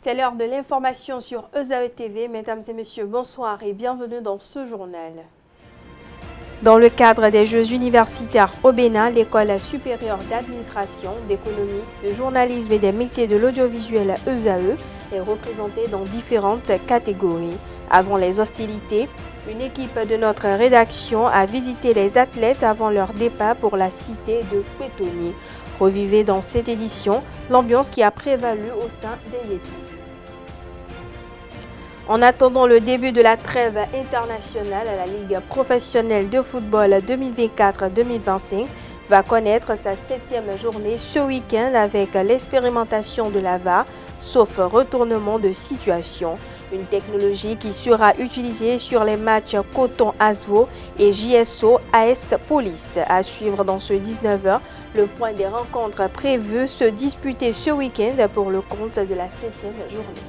C'est l'heure de l'information sur ESAE TV. Mesdames et messieurs, bonsoir et bienvenue dans ce journal. Dans le cadre des Jeux universitaires au Bénin, l'École supérieure d'administration, d'économie, de journalisme et des métiers de l'audiovisuel ESAE est représentée dans différentes catégories. Avant les hostilités, une équipe de notre rédaction a visité les athlètes avant leur départ pour la cité de Kwetoni. Revivez dans cette édition l'ambiance qui a prévalu au sein des équipes. En attendant le début de la trêve internationale, la Ligue professionnelle de football 2024-2025 va connaître sa 7e journée ce week-end avec l'expérimentation de la VAR, sauf retournement de situation. Une technologie qui sera utilisée sur les matchs Coton Asvo et JSO AS Police. À suivre dans ce 19h, le point des rencontres prévues se disputer ce week-end pour le compte de la 7e journée.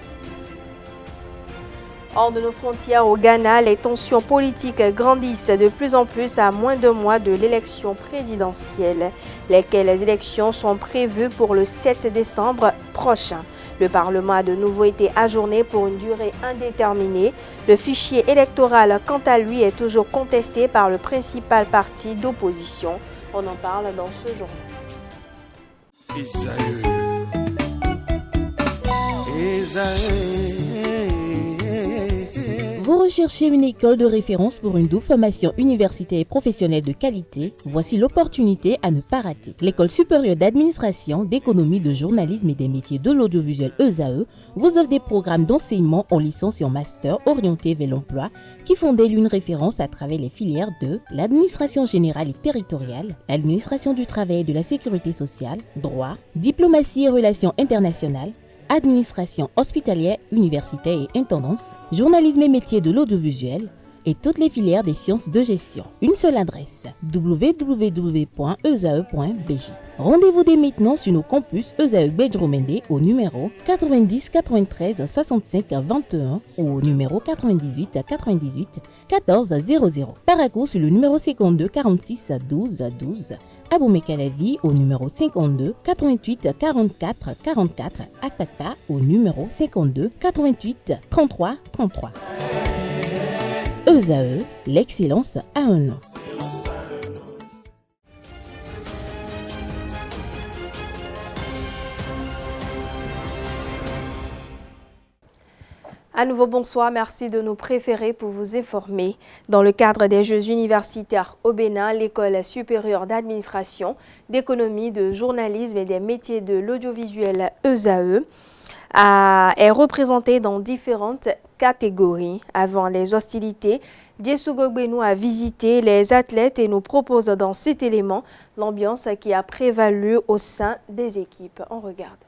Hors de nos frontières au Ghana, les tensions politiques grandissent de plus en plus à moins d'un mois de l'élection présidentielle, lesquelles élections sont prévues pour le 7 décembre prochain. Le Parlement a de nouveau été ajourné pour une durée indéterminée. Le fichier électoral, quant à lui, est toujours contesté par le principal parti d'opposition. On en parle dans ce journal. Vous recherchez une école de référence pour une double formation universitaire et professionnelle de qualité? Voici l'opportunité à ne pas rater. L'École supérieure d'administration, d'économie, de journalisme et des métiers de l'audiovisuel ESAE vous offre des programmes d'enseignement en licence et en master orientés vers l'emploi qui font d'elle une référence à travers les filières de l'administration générale et territoriale, l'administration du travail et de la sécurité sociale, droit, diplomatie et relations internationales, administration hospitalière, universitaire et intendance, journalisme et métiers de l'audiovisuel et toutes les filières des sciences de gestion. Une seule adresse, www.esae.bj. Rendez-vous dès maintenant sur nos campus ESAE Bedromende au numéro 90 93 65 21 ou au numéro 98 98 14 00. Paracourt sur le numéro 52 46 12 12. Aboumé-Calavi au numéro 52 88 44 44. Akpaka au numéro 52 88 33 33. ESAE, l'excellence à un nom. À nouveau, bonsoir. Merci de nous préférer pour vous informer. Dans le cadre des Jeux universitaires au Bénin, l'École supérieure d'administration, d'économie, de journalisme et des métiers de l'audiovisuel ESAE est représentée dans différentes catégories. Avant les hostilités, Diesugo Gbenou a visité les athlètes et nous propose dans cet élément l'ambiance qui a prévalu au sein des équipes. On regarde.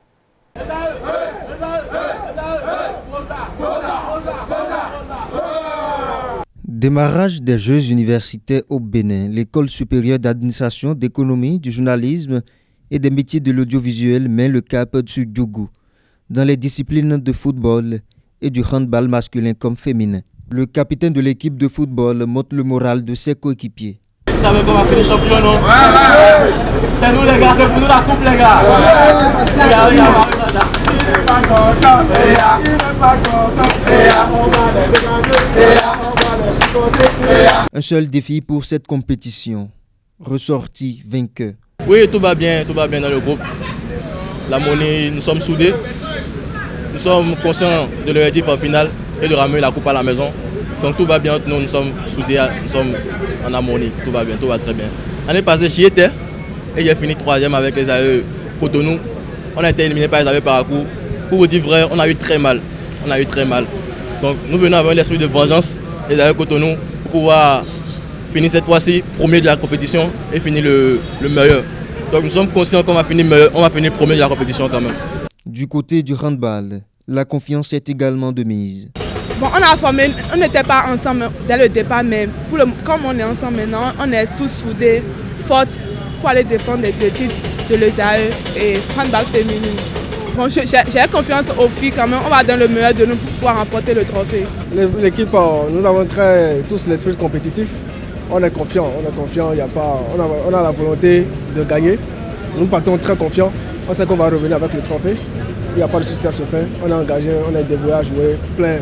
Démarrage des Jeux universitaires au Bénin, l'École supérieure d'administration, d'économie, du journalisme et des métiers de l'audiovisuel met le cap sur Djougou dans les disciplines de football et du handball masculin comme féminin. Le capitaine de l'équipe de football montre le moral de ses coéquipiers. Vous savez qu'on va faire les champions, non? C'est nous les gars, c'est pour nous la coupe les gars. Un seul défi pour cette compétition, ressorti vainqueur. Oui, tout va bien dans le groupe. La monnaie, nous sommes soudés. Nous sommes conscients de l'objectif en finale et de ramener la coupe à la maison. Donc tout va bien entre nous, nous sommes soudés, nous sommes en harmonie, tout va bien, tout va très bien. L'année passée, j'y étais et j'ai fini 3e avec les AE Cotonou. On a été éliminé par les AE Paracourt. Pour vous dire vrai, on a eu très mal. Donc nous venons avec l'esprit de vengeance, les AE Cotonou, pour pouvoir finir cette fois-ci premier de la compétition et finir le meilleur. Donc nous sommes conscients qu'on va finir meilleur, on va finir premier de la compétition quand même. Du côté du handball, la confiance est également de mise. Bon, on a formé, on n'était pas ensemble dès le départ, mais comme on est ensemble maintenant, on est tous soudés, fortes pour aller défendre le titre de l'ESAE et handball féminin. Bon, j'ai confiance aux filles quand même, on va donner le meilleur de nous pour pouvoir remporter le trophée. L'équipe, nous avons tous l'esprit compétitif. On est confiant, on a la volonté de gagner. Nous partons très confiants, on sait qu'on va revenir avec le trophée. il n'y a pas de souci à se faire. On est engagé, on est dévoué à jouer plein,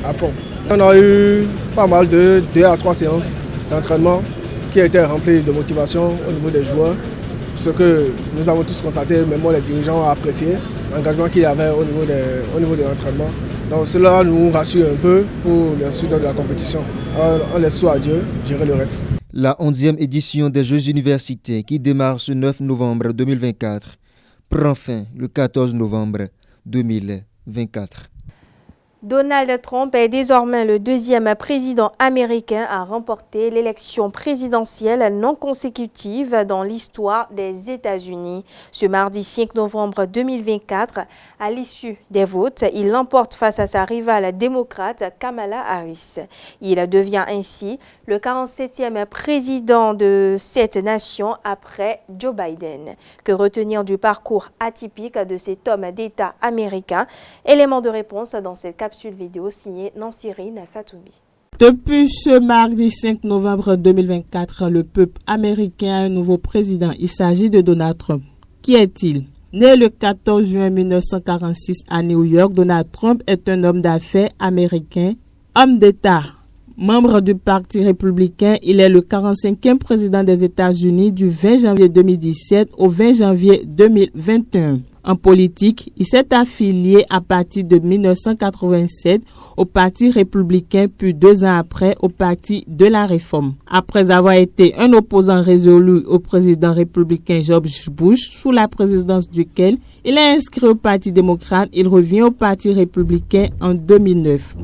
à fond. On a eu pas mal de 2 à 3 séances d'entraînement qui étaient remplies de motivation au niveau des joueurs. Ce que nous avons tous constaté, même moi les dirigeants ont apprécié l'engagement qu'il y avait au niveau de l'entraînement. Donc cela nous rassure un peu pour la suite de la compétition. On laisse tout à Dieu, gérer le reste. La 11e édition des Jeux universitaires qui démarre ce 9 novembre 2024 prend fin le 14 novembre 2024. Donald Trump est désormais le 2e président américain à remporter l'élection présidentielle non consécutive dans l'histoire des États-Unis. Ce mardi 5 novembre 2024, à l'issue des votes, il l'emporte face à sa rivale démocrate Kamala Harris. Il devient ainsi le 47e président de cette nation après Joe Biden. Que retenir du parcours atypique de cet homme d'État américain? Élément de réponse dans cette capsule vidéo signée Nansirine Fatoubi. Depuis ce mardi 5 novembre 2024, le peuple américain a un nouveau président. Il s'agit de Donald Trump. Qui est-il? Né le 14 juin 1946 à New York, Donald Trump est un homme d'affaires américain, homme d'État. Membre du Parti républicain, il est le 45e président des États-Unis du 20 janvier 2017 au 20 janvier 2021. En politique, il s'est affilié à partir de 1987 au Parti républicain, puis 2 ans après au Parti de la Réforme. Après avoir été un opposant résolu au président républicain George Bush, sous la présidence duquel il est inscrit au Parti démocrate, il revient au Parti républicain en 2009.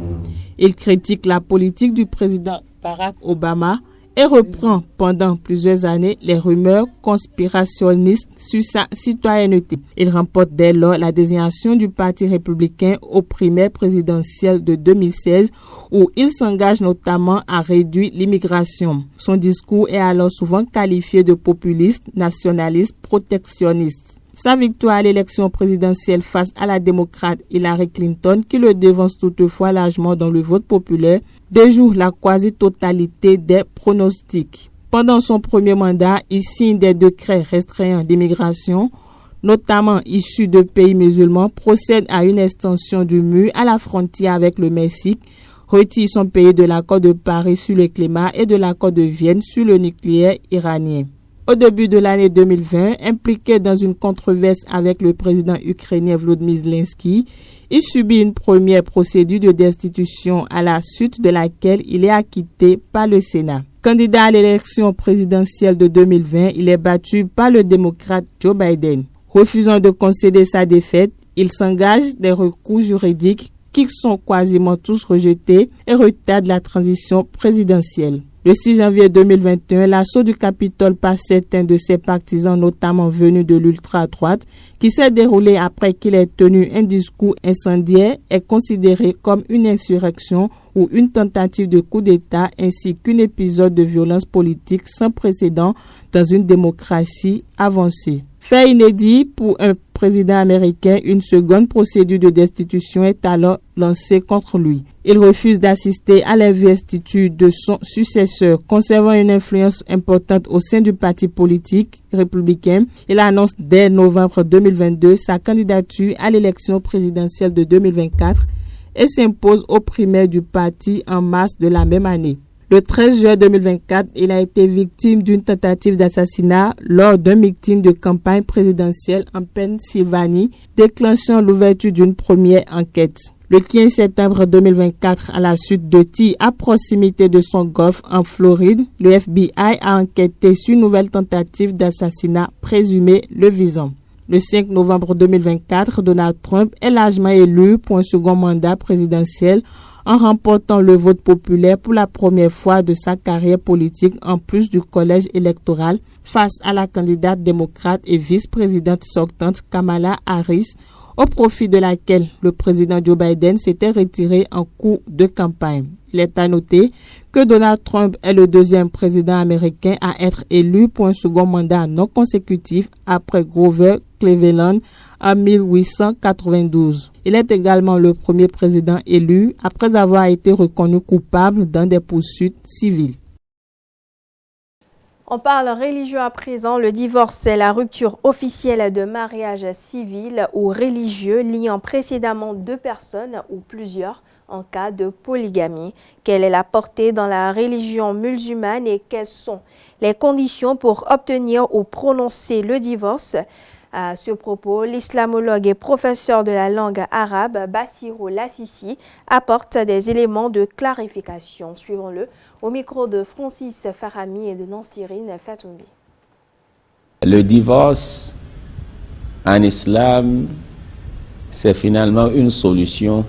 Il critique la politique du président Barack Obama et reprend pendant plusieurs années les rumeurs conspirationnistes sur sa citoyenneté. Il remporte dès lors la désignation du Parti républicain aux primaires présidentielles de 2016 où il s'engage notamment à réduire l'immigration. Son discours est alors souvent qualifié de populiste, nationaliste, protectionniste. Sa victoire à l'élection présidentielle face à la démocrate Hillary Clinton, qui le devance toutefois largement dans le vote populaire, déjoue la quasi-totalité des pronostics. Pendant son premier mandat, il signe des décrets restreignant l'immigration, notamment issus de pays musulmans, procède à une extension du mur à la frontière avec le Mexique, retire son pays de l'accord de Paris sur le climat et de l'accord de Vienne sur le nucléaire iranien. Au début de l'année 2020, impliqué dans une controverse avec le président ukrainien Volodymyr Zelensky, il subit une première procédure de destitution à la suite de laquelle il est acquitté par le Sénat. Candidat à l'élection présidentielle de 2020, il est battu par le démocrate Joe Biden. Refusant de concéder sa défaite, il s'engage des recours juridiques qui sont quasiment tous rejetés et retardent la transition présidentielle. Le 6 janvier 2021, l'assaut du Capitole par certains de ses partisans, notamment venus de l'ultra-droite, qui s'est déroulé après qu'il ait tenu un discours incendiaire, est considéré comme une insurrection ou une tentative de coup d'État ainsi qu'un épisode de violence politique sans précédent dans une démocratie avancée. Fait inédit pour un président américain, une seconde procédure de destitution est alors lancée contre lui. Il refuse d'assister à l'investiture de son successeur. Conservant une influence importante au sein du parti politique républicain, il annonce dès novembre 2022 sa candidature à l'élection présidentielle de 2024 et s'impose aux primaires du parti en mars de la même année. Le 13 juin 2024, il a été victime d'une tentative d'assassinat lors d'un meeting de campagne présidentielle en Pennsylvanie, déclenchant l'ouverture d'une première enquête. Le 15 septembre 2024, à la suite de tirs à proximité de son golf en Floride, le FBI a enquêté sur une nouvelle tentative d'assassinat présumée le visant. Le 5 novembre 2024, Donald Trump est largement élu pour un second mandat présidentiel en remportant le vote populaire pour la première fois de sa carrière politique en plus du collège électoral face à la candidate démocrate et vice-présidente sortante Kamala Harris, au profit de laquelle le président Joe Biden s'était retiré en cours de campagne. Il est à noter que Donald Trump est le deuxième président américain à être élu pour un second mandat non consécutif après Grover Cleveland en 1892. Il est également le premier président élu après avoir été reconnu coupable dans des poursuites civiles. On parle religieux à présent. Le divorce est la rupture officielle de mariage civil ou religieux liant précédemment deux personnes ou plusieurs en cas de polygamie. Quelle est la portée dans la religion musulmane et quelles sont les conditions pour obtenir ou prononcer le divorce? À ce propos, l'islamologue et professeur de la langue arabe Bassirou Lassissi apporte des éléments de clarification. Suivons-le au micro de Francis Farami et de Nansirine Fatoumbi. Le divorce en islam, c'est finalement une solution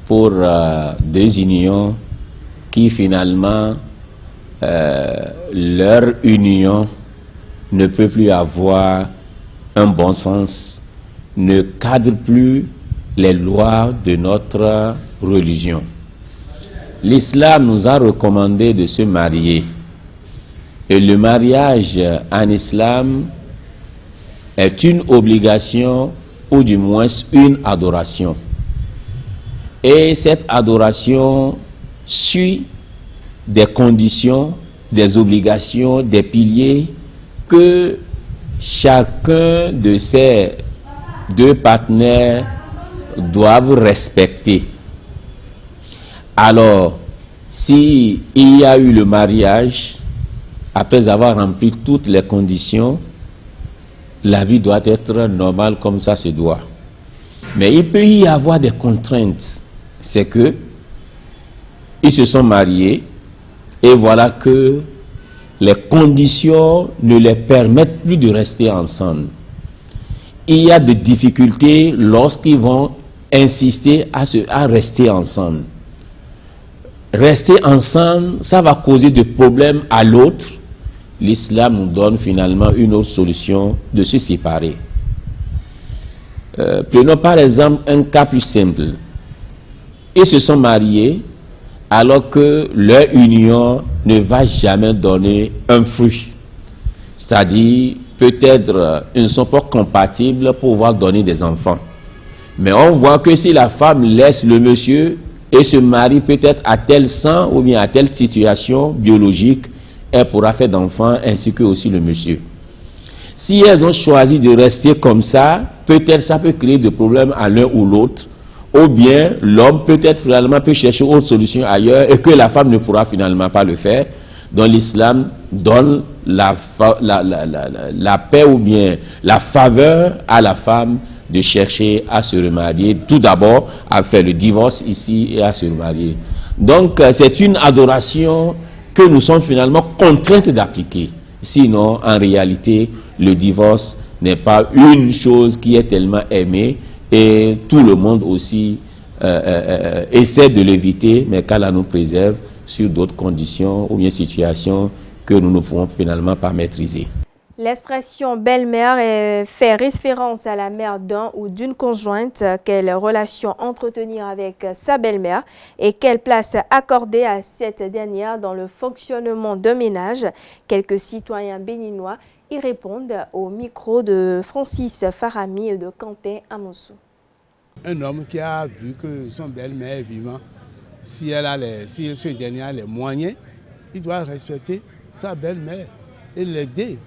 pour deux unions qui finalement, leur union ne peut plus avoir un bon sens, ne cadre plus les lois de notre religion. L'islam nous a recommandé de se marier. Et le mariage en islam est une obligation ou du moins une adoration. Et cette adoration suit des conditions, des obligations, des piliers que chacun de ces deux partenaires doivent respecter. Alors, s'il y a eu le mariage, après avoir rempli toutes les conditions, la vie doit être normale comme ça se doit. Mais il peut y avoir des contraintes. C'est que ils se sont mariés et voilà que les conditions ne les permettent plus de rester ensemble. Il y a des difficultés lorsqu'ils vont insister à rester ensemble. Rester ensemble, ça va causer des problèmes à l'autre. L'islam nous donne finalement une autre solution de se séparer. Prenons par exemple un cas plus simple. Ils se sont mariés alors que leur union ne va jamais donner un fruit. C'est-à-dire, peut-être, ils ne sont pas compatibles pour pouvoir donner des enfants. Mais on voit que si la femme laisse le monsieur et se marie peut-être à tel sang ou bien à telle situation biologique, elle pourra faire d'enfants ainsi que aussi le monsieur. Si elles ont choisi de rester comme ça, peut-être ça peut créer des problèmes à l'un ou l'autre. Ou bien l'homme peut-être finalement peut chercher autre solution ailleurs et que la femme ne pourra finalement pas le faire. Donc l'islam donne la paix ou bien la faveur à la femme de chercher à se remarier. Tout d'abord à faire le divorce ici et à se remarier. Donc c'est une adoration que nous sommes finalement contraints d'appliquer. Sinon en réalité le divorce n'est pas une chose qui est tellement aimée. Et tout le monde aussi essaie de l'éviter, mais qu'Allah nous préserve sur d'autres conditions ou bien situations que nous ne pouvons finalement pas maîtriser. L'expression belle-mère fait référence à la mère d'un ou d'une conjointe. Quelle relation entretenir avec sa belle-mère et quelle place accorder à cette dernière dans le fonctionnement d'un ménage? Quelques citoyens béninois y répondent au micro de Francis Farami et de Quentin Amonsou. Un homme qui a vu que son belle-mère est vivante, si ce dernier a les moyens, il doit respecter sa belle-mère et l'aider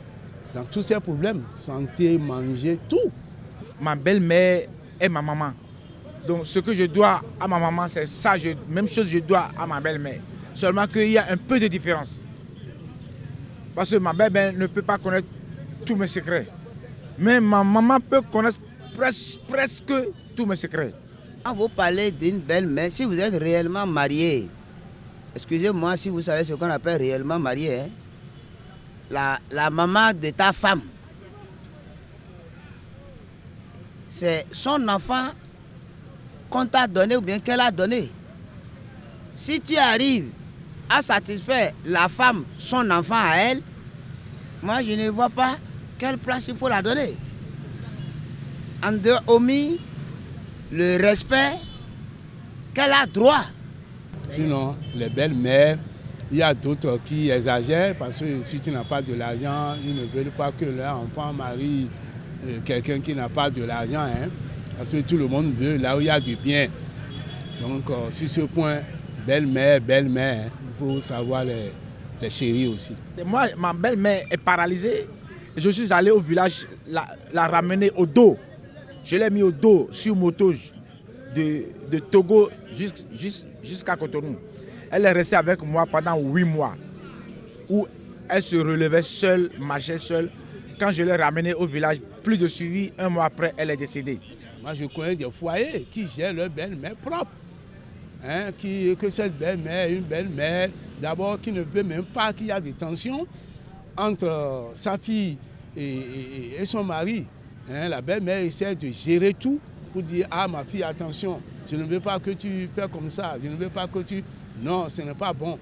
dans tous ses problèmes, santé, manger, tout. Ma belle-mère est ma maman. Donc ce que je dois à ma maman, c'est ça, même chose je dois à ma belle-mère. Seulement qu'il y a un peu de différence. Parce que ma belle-mère ne peut pas connaître tous mes secrets. Mais ma maman peut connaître presque tous mes secrets. Quand vous parlez d'une belle-mère, si vous êtes réellement marié, excusez-moi si vous savez ce qu'on appelle réellement marié, hein, la maman de ta femme, c'est son enfant qu'on t'a donné ou bien qu'elle a donné. Si tu arrives à satisfaire la femme, son enfant à elle, moi je ne vois pas quelle place il faut la donner. En dehors, omis le respect qu'elle a droit. Sinon, les belles-mères, il y a d'autres qui exagèrent parce que si tu n'as pas de l'argent, ils ne veulent pas que leur enfant marie quelqu'un qui n'a pas de l'argent. Hein, parce que tout le monde veut là où il y a du bien. Donc, sur ce point, belle-mère, il faut savoir les chéris aussi. Et moi, ma belle-mère est paralysée. Je suis allé au village la ramener au dos. Je l'ai mis au dos sur moto de Togo jusqu'à Cotonou. Elle est restée avec moi pendant 8 mois où elle se relevait seule, marchait seule. Quand je l'ai ramenée au village, plus de suivi, 1 mois après, elle est décédée. Moi, je connais des foyers qui gèrent leur belle-mère propre. Hein, que cette belle-mère, une belle-mère, d'abord, qui ne peut même pas, qu'il y a des tensions entre sa fille et son mari. Hein, la belle-mère essaie de gérer tout pour dire « Ah, ma fille, attention, je ne veux pas que tu fais comme ça, je ne veux pas que tu... » Non, ce n'est pas bon.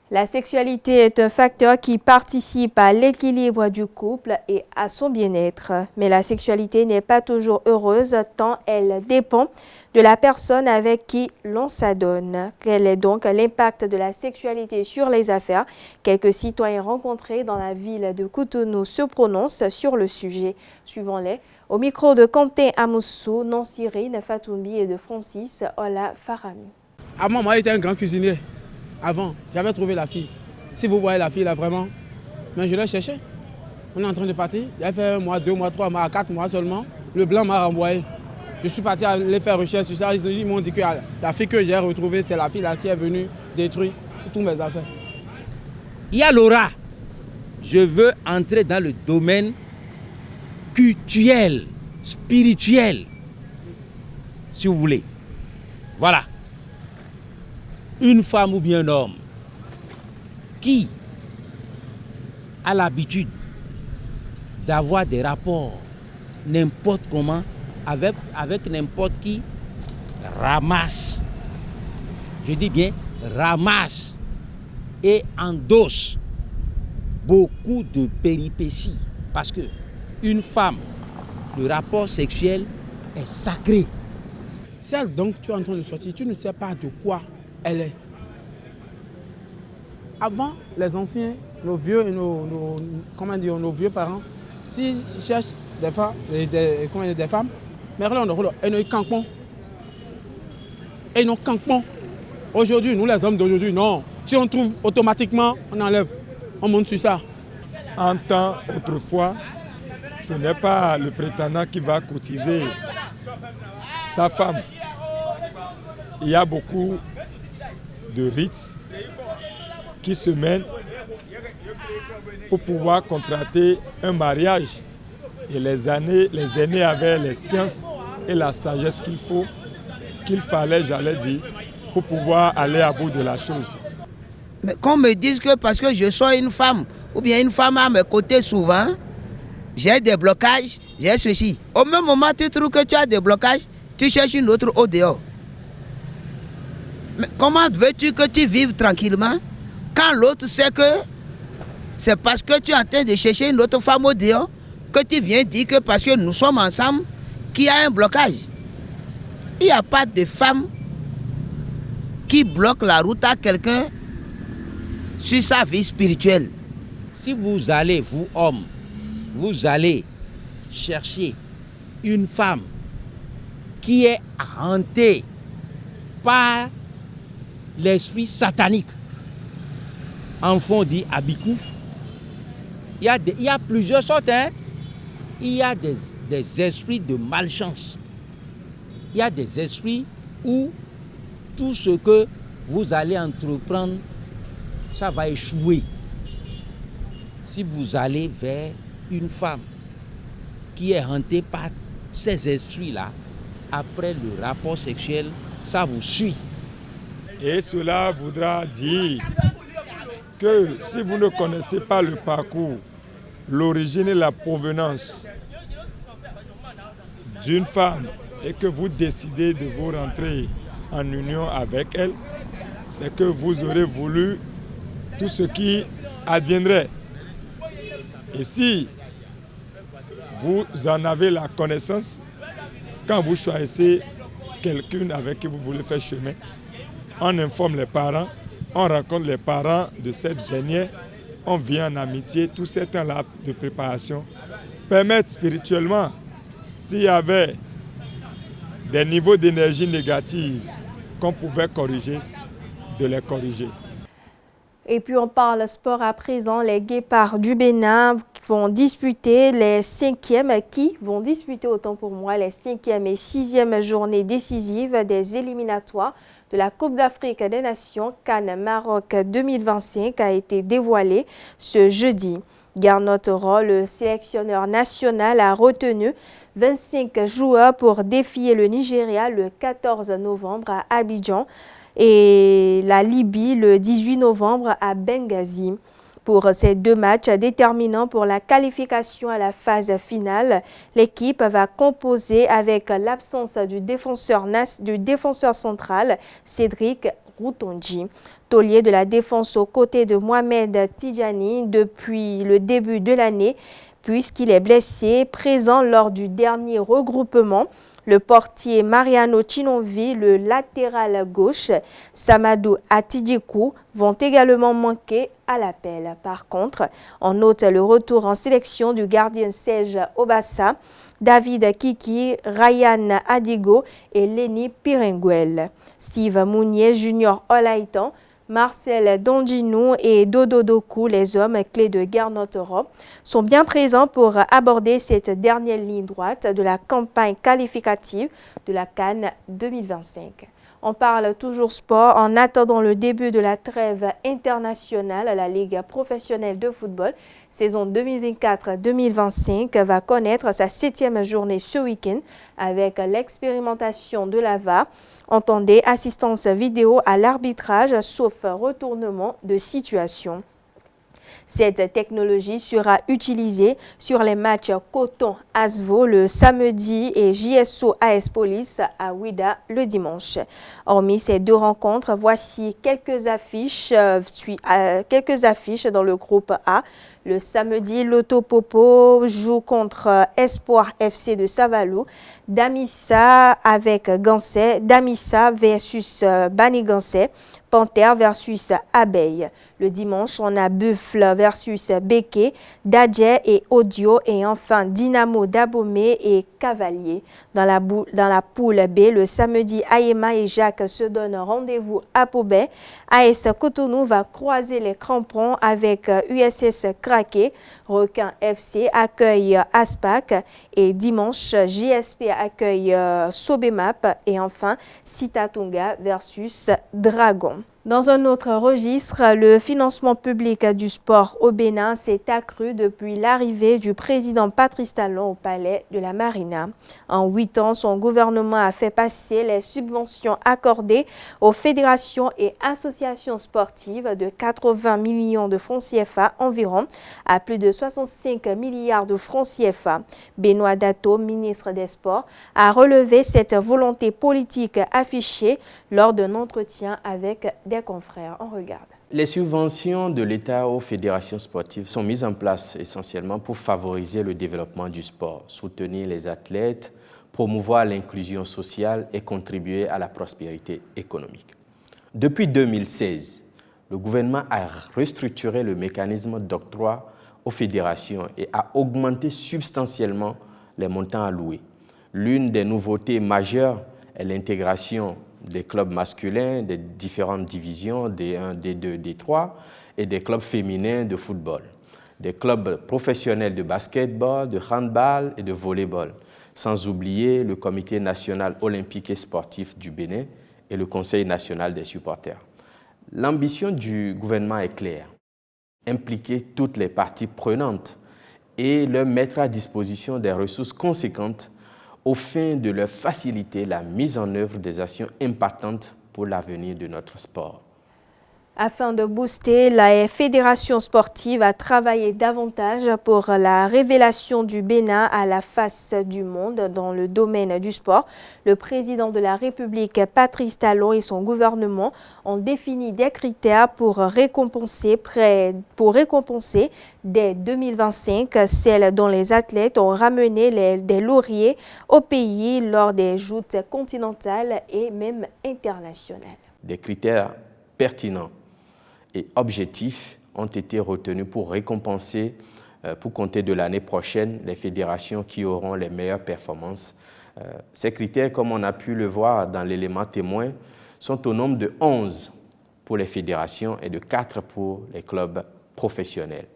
La sexualité est un facteur qui participe à l'équilibre du couple et à son bien-être. Mais la sexualité n'est pas toujours heureuse tant elle dépend de la personne avec qui l'on s'adonne. Quel est donc l'impact de la sexualité sur les affaires? Quelques citoyens rencontrés dans la ville de Cotonou se prononcent sur le sujet. Suivons-les au micro de Quentin Amoussou, Nansirine Fatoumbi et de Francis Ola Farami. Avant, moi, j'étais un grand cuisinier. Avant, j'avais trouvé la fille. Si vous voyez la fille là vraiment, mais je l'ai cherchée. On est en train de partir. J'avais fait 1 mois, 2 mois, 3 mois, 4 mois seulement. Le blanc m'a renvoyé. Je suis parti aller faire recherche sur ça. Ils m'ont dit que la fille que j'ai retrouvée, c'est la fille là qui est venue détruire toutes mes affaires. Il y a Laura. Je veux entrer dans le domaine culturel, spirituel, si vous voulez. Voilà. Une femme ou bien un homme qui a l'habitude d'avoir des rapports n'importe comment avec n'importe qui ramasse, je dis bien ramasse et endosse beaucoup de péripéties parce que une femme, le rapport sexuel est sacré. Celle donc tu es en train de sortir, tu ne sais pas de quoi elle est. Avant, les anciens, nos vieux, nos vieux parents, s'ils cherchent des femmes, des femmes, mais là, ils n'ont qu'un ils n'ont qu'un pont. Aujourd'hui, nous les hommes d'aujourd'hui, non. Si on trouve automatiquement, on enlève, on monte sur ça. En temps, autrefois, ce n'est pas le prétendant qui va cotiser sa femme. Il y a beaucoup de rites qui se mènent pour pouvoir contracter un mariage. Et les aînés avaient les sciences et la sagesse qu'il fallait, j'allais dire, pour pouvoir aller à bout de la chose. Mais qu'on me dise que parce que je sois une femme, ou bien une femme à mes côtés souvent, j'ai des blocages, j'ai ceci. Au même moment, tu trouves que tu as des blocages, tu cherches une autre au dehors. Mais comment veux-tu que tu vives tranquillement quand l'autre sait que c'est parce que tu es en train de chercher une autre femme au dehors que tu viens dire que parce que nous sommes ensemble qu'il y a un blocage. Il n'y a pas de femme qui bloque la route à quelqu'un sur sa vie spirituelle. Si vous allez, vous hommes, vous allez chercher une femme qui est hantée par l'esprit satanique, en fond dit Abikou, il y a plusieurs sortes, hein? Il y a des esprits de malchance. Il y a des esprits où tout ce que vous allez entreprendre, ça va échouer. Si vous allez vers une femme qui est hantée par ces esprits-là, après le rapport sexuel, ça vous suit. Et cela voudra dire que si vous ne connaissez pas le parcours, l'origine et la provenance d'une femme et que vous décidez de vous rentrer en union avec elle, c'est que vous aurez voulu tout ce qui adviendrait. Et si vous en avez la connaissance, quand vous choisissez quelqu'un avec qui vous voulez faire chemin, on informe les parents, on rencontre les parents de cette dernière, on vient en amitié, tout ce temps-là de préparation permettent spirituellement, s'il y avait des niveaux d'énergie négative qu'on pouvait corriger, de les corriger. Et puis on parle sport à présent. Les Guépards du Bénin vont disputer les 5e et 6e journées décisives des éliminatoires de la Coupe d'Afrique des Nations CAN Maroc 2025 a été dévoilée ce jeudi. Gernot Rohr, le sélectionneur national, a retenu 25 joueurs pour défier le Nigeria le 14 novembre à Abidjan et la Libye le 18 novembre à Benghazi. Pour ces deux matchs déterminants pour la qualification à la phase finale, l'équipe va composer avec l'absence du défenseur central Cédric Routonji, taulier de la défense aux côtés de Mohamed Tidjani depuis le début de l'année, puisqu'il est blessé, présent lors du dernier regroupement. Le portier Mariano Chinonvi, le latéral gauche Samadou Atidjikou vont également manquer à l'appel. Par contre, on note le retour en sélection du gardien Serge Obassa, David Kiki, Ryan Adigo et Lenny Pirenguel. Steve Mounier, Junior Olaitan, Marcel Dondinou et Dodo Doku, les hommes clés de Gernot Rohr, sont bien présents pour aborder cette dernière ligne droite de la campagne qualificative de la CAN 2025. On parle toujours sport en attendant le début de la trêve internationale à la Ligue professionnelle de football. Saison 2024-2025 va connaître sa 7e journée ce week-end avec l'expérimentation de la VAR. Entendez assistance vidéo à l'arbitrage sauf retournement de situation. Cette technologie sera utilisée sur les matchs Coton-Asvo le samedi et JSO AS Police à Ouida le dimanche. Hormis ces deux rencontres, voici quelques affiches dans le groupe A. Le samedi, Loto Popo joue contre Espoir FC de Savalou, Damissa avec Gansé, Damissa versus Bani Gansé, Panthère versus Abeille. Le dimanche, on a Buffle versus Beke, Dadje et Audio et enfin Dynamo d'Abomey et Cavalier. Dans la poule B, le samedi, Ayema et Jacques se donnent rendez-vous à Pobet. AS Cotonou va croiser les crampons avec USS Kraké. Requin FC accueille Aspac et dimanche, JSP accueille Sobemap et enfin Sitatunga versus Dragon. Dans un autre registre, le financement public du sport au Bénin s'est accru depuis l'arrivée du président Patrice Talon au palais de la Marina. En 8 ans, son gouvernement a fait passer les subventions accordées aux fédérations et associations sportives de 80 millions de francs CFA environ à plus de 65 milliards de francs CFA. Benoît Dato, ministre des Sports, a relevé cette volonté politique affichée lors d'un entretien avec des confrères. On regarde. Les subventions de l'État aux fédérations sportives sont mises en place essentiellement pour favoriser le développement du sport, soutenir les athlètes, promouvoir l'inclusion sociale et contribuer à la prospérité économique. Depuis 2016, le gouvernement a restructuré le mécanisme d'octroi aux fédérations et a augmenté substantiellement les montants alloués. L'une des nouveautés majeures est l'intégration des clubs masculins, des différentes divisions, D1, D2, D3 et des clubs féminins de football, des clubs professionnels de basketball, de handball et de volleyball, sans oublier le Comité national olympique et sportif du Bénin et le Conseil national des supporters. L'ambition du gouvernement est claire, impliquer toutes les parties prenantes et leur mettre à disposition des ressources conséquentes au fin de leur faciliter la mise en œuvre des actions impactantes pour l'avenir de notre sport. Afin de booster la fédération sportive à travailler davantage pour la révélation du Bénin à la face du monde dans le domaine du sport, le président de la République, Patrice Talon, et son gouvernement ont défini des critères pour récompenser dès 2025 celles dont les athlètes ont ramené des lauriers au pays lors des joutes continentales et même internationales. Des critères pertinents et objectifs ont été retenus pour récompenser, pour compter de l'année prochaine, les fédérations qui auront les meilleures performances. Ces critères, comme on a pu le voir dans l'élément témoin, sont au nombre de 11 pour les fédérations et de 4 pour les clubs professionnels.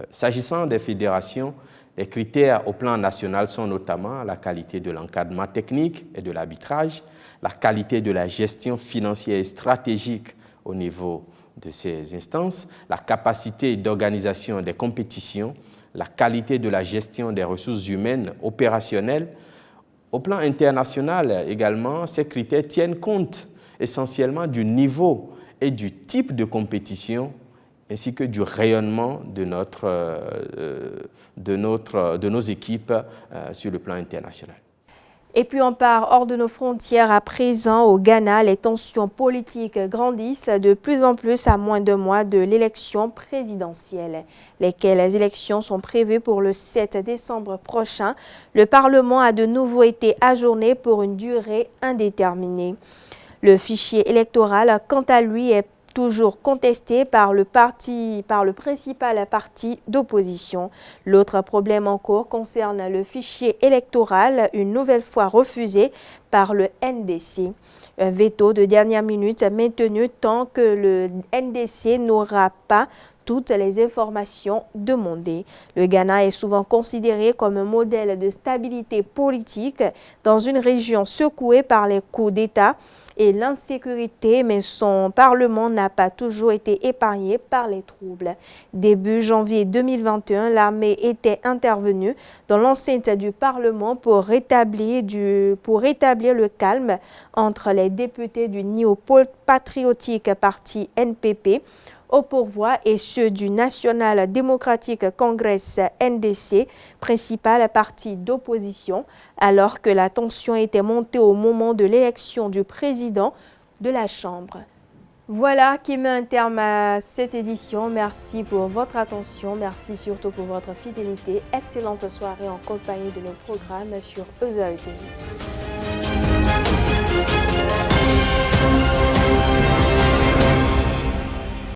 S'agissant des fédérations, les critères au plan national sont notamment la qualité de l'encadrement technique et de l'arbitrage, la qualité de la gestion financière et stratégique au niveau de ces instances, la capacité d'organisation des compétitions, la qualité de la gestion des ressources humaines opérationnelles. Au plan international également, ces critères tiennent compte essentiellement du niveau et du type de compétition ainsi que du rayonnement de nos équipes sur le plan international. Et puis on part hors de nos frontières à présent. Au Ghana, les tensions politiques grandissent de plus en plus à moins de mois de l'élection présidentielle. Les élections sont prévues pour le 7 décembre prochain. Le Parlement a de nouveau été ajourné pour une durée indéterminée. Le fichier électoral, quant à lui, est toujours contesté par le principal parti d'opposition. L'autre problème en cours concerne le fichier électoral, une nouvelle fois refusé par le NDC. Un veto de dernière minute maintenu tant que le NDC n'aura pas toutes les informations demandées. Le Ghana est souvent considéré comme un modèle de stabilité politique dans une région secouée par les coups d'État et l'insécurité, mais son Parlement n'a pas toujours été épargné par les troubles. Début janvier 2021, l'armée était intervenue dans l'enceinte du Parlement pour rétablir le calme entre les députés du néo-patriotique parti NPP au pourvoi et ceux du National Democratic Congress NDC, principal parti d'opposition, alors que la tension était montée au moment de l'élection du président de la Chambre. Voilà qui met un terme à cette édition. Merci pour votre attention, merci surtout pour votre fidélité. Excellente soirée en compagnie de nos programmes sur EZAE TV.